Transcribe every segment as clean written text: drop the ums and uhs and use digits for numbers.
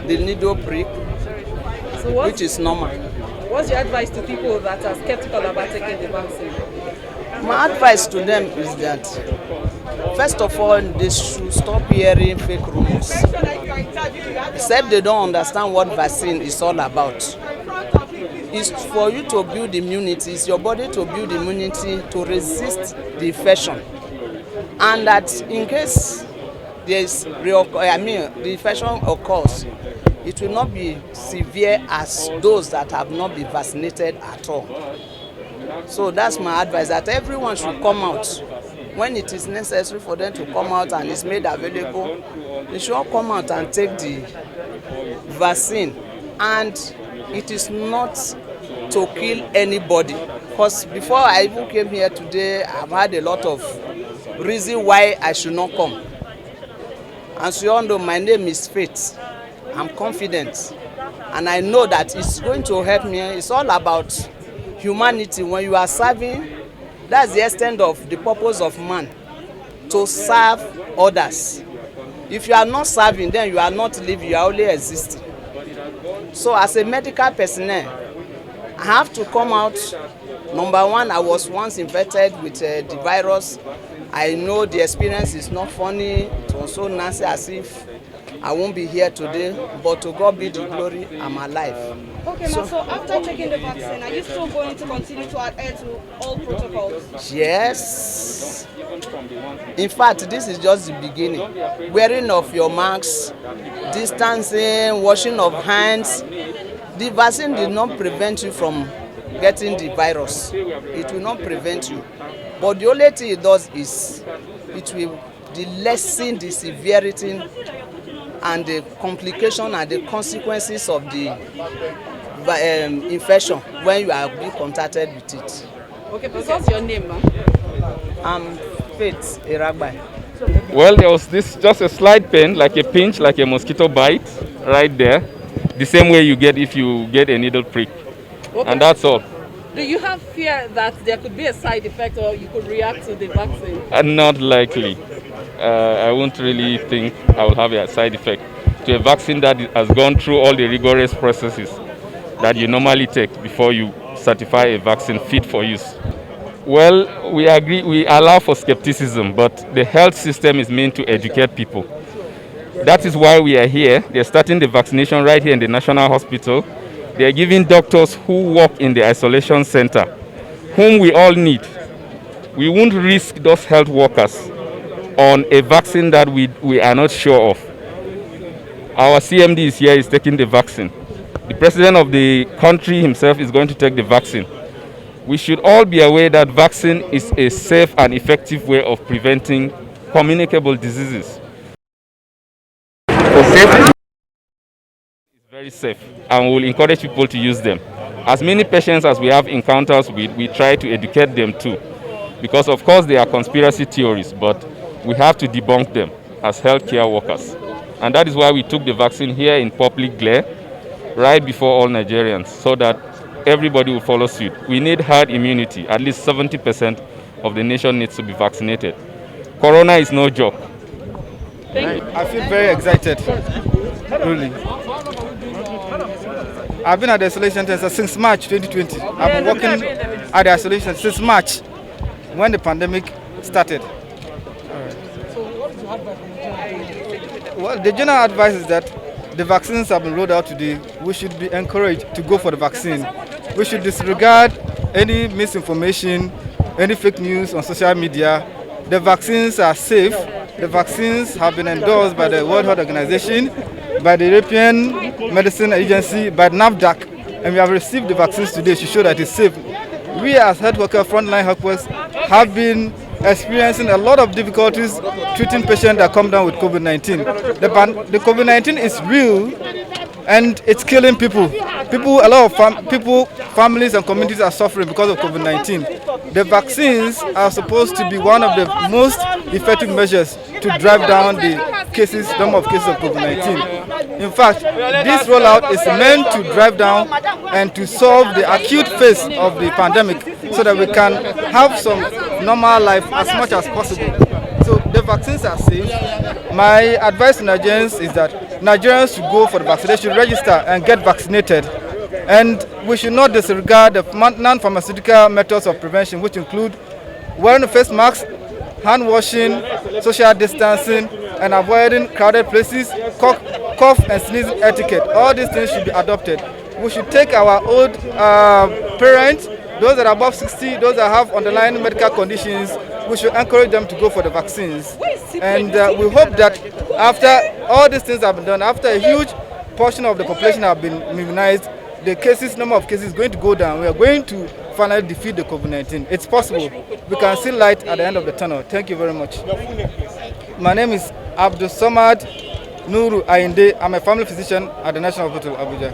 The needle prick, so which is normal. What's your advice to people that are skeptical about taking the vaccine? My advice to them is that, first of all, they should stop hearing fake rumors. Except they don't understand what vaccine is all about. It's for you to build immunity, it's your body to build immunity to resist the infection. And that in case the infection occurs, it will not be severe as those that have not been vaccinated at all. So that's my advice, that everyone should come out. When it is necessary for them to come out and it's made available, they should all come out and take the vaccine. And it is not to kill anybody. Because before I even came here today, I've had a lot of reasons why I should not come. As you all know, my name is Faith. I'm confident. And I know that it's going to help me. It's all about humanity. When you are serving, that's the extent of the purpose of man, to serve others. If you are not serving, then you are not living, you are only existing. So as a medical personnel, I have to come out. Number one, I was once infected with the virus. I know the experience is not funny. It was so nasty, as if I won't be here today, but to God be the glory, I'm alive. Okay, so after taking the vaccine, are you still going to continue to adhere to all protocols? Yes. In fact, this is just the beginning. Wearing of your masks, distancing, washing of hands. The vaccine did not prevent you from getting the virus. It will not prevent you. But the only thing it does is it will lessen the severity and the complication and the consequences of the infection when you are being contacted with it. Okay, but what's your name, ma'am? I'm Faith Iragbai. Well, there was just a slight pain, like a pinch, like a mosquito bite, right there. The same way you get if you get a needle prick. Okay. And that's all. Do you have fear that there could be a side effect or you could react to the vaccine? Not likely. I won't really think I will have a side effect to a vaccine that has gone through all the rigorous processes that you normally take before you certify a vaccine fit for use. Well, we agree, we allow for skepticism, but the health system is meant to educate people. That is why we are here. They're starting the vaccination right here in the National Hospital. They're giving doctors who work in the isolation center, whom we all need. We won't risk those health workers on a vaccine that we are not sure of. Our CMD is here, is taking the vaccine. The president of the country himself is going to take the vaccine. We should all be aware that vaccine is a safe and effective way of preventing communicable diseases. For safety, it's very safe, and we will encourage people to use them. As many patients as we have encounters with, we try to educate them too. Because of course there are conspiracy theories, but we have to debunk them as healthcare workers. And that is why we took the vaccine here in public glare, right before all Nigerians, so that everybody will follow suit. We need herd immunity. At least 70% of the nation needs to be vaccinated. Corona is no joke. Thank you. I feel very excited, really. I've been at the isolation center since March 2020. I've been working at the isolation since March, when the pandemic started. Well, the general advice is that the vaccines have been rolled out today. We should be encouraged to go for the vaccine. We should disregard any misinformation, any fake news on social media. The vaccines are safe. The vaccines have been endorsed by the World Health Organization, by the European Medicine Agency, by NAFDAC, and we have received the vaccines today to show that it's safe. We as health workers, frontline health workers, have been experiencing a lot of difficulties treating patients that come down with COVID-19. The COVID-19 is real and it's killing people. A lot of families and communities are suffering because of COVID-19. The vaccines are supposed to be one of the most effective measures to drive down the number of cases of COVID-19. In fact, this rollout is meant to drive down and to solve the acute phase of the pandemic so that we can have some normal life as much as possible. the vaccines are safe. My advice to Nigerians is that Nigerians should go for the vaccination, they should register and get vaccinated. And we should not disregard the non-pharmaceutical methods of prevention, which include wearing a face mask, hand washing, social distancing, and avoiding crowded places, cough and sneezing etiquette. All these things should be adopted. We should take our old parents, those that are above 60, those that have underlying medical conditions, we should encourage them to go for the vaccines. And we hope that after all these things have been done, after a huge portion of the population have been immunized, the number of cases is going to go down. We are going to finally defeat the COVID-19. It's possible. We can see light at the end of the tunnel. Thank you very much. My name is Abdul Samad Nuru Ainde. I'm a family physician at the National Hospital, Abuja.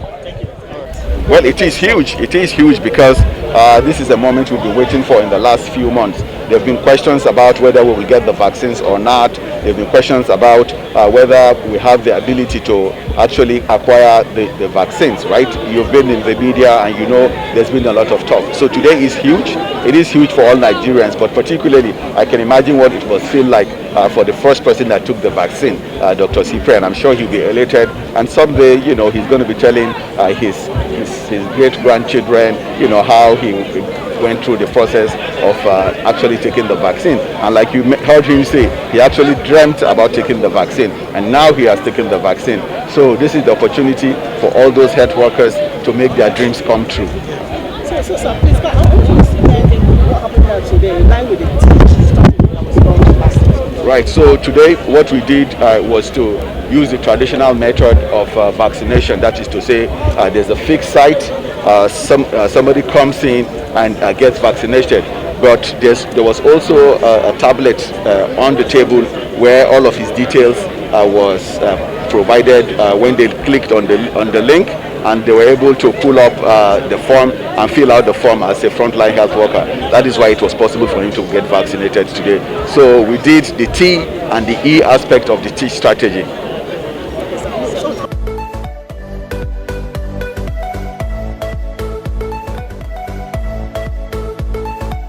Well, it is huge. It is huge because this is a moment we've been waiting for in the last few months. There have been questions about whether we will get the vaccines or not. There have been questions about whether we have the ability to actually acquire the vaccines, right? You've been in the media and you know there's been a lot of talk. So today is huge. It is huge for all Nigerians, but particularly I can imagine what it must feel like for the first person that took the vaccine, Dr. Cyprian. I'm sure he'll be elated, and someday, you know, he's going to be telling his great-grandchildren, you know, how he went through the process of actually taking the vaccine. And like you heard him say, he actually dreamt about taking the vaccine, and now he has taken the vaccine. So this is the opportunity for all those health workers to make their dreams come true. So sir, please, how do you see what happened here today in line with the strategy that was done last year? Right, so today what we did was to use the traditional method of vaccination. That is to say, there's a fixed site, somebody comes in and gets vaccinated. But there was also a tablet on the table where all of his details was provided when they clicked on the link, and they were able to pull up the form and fill out the form as a frontline health worker. That is why it was possible for him to get vaccinated today. So we did the T and the E aspect of the T strategy.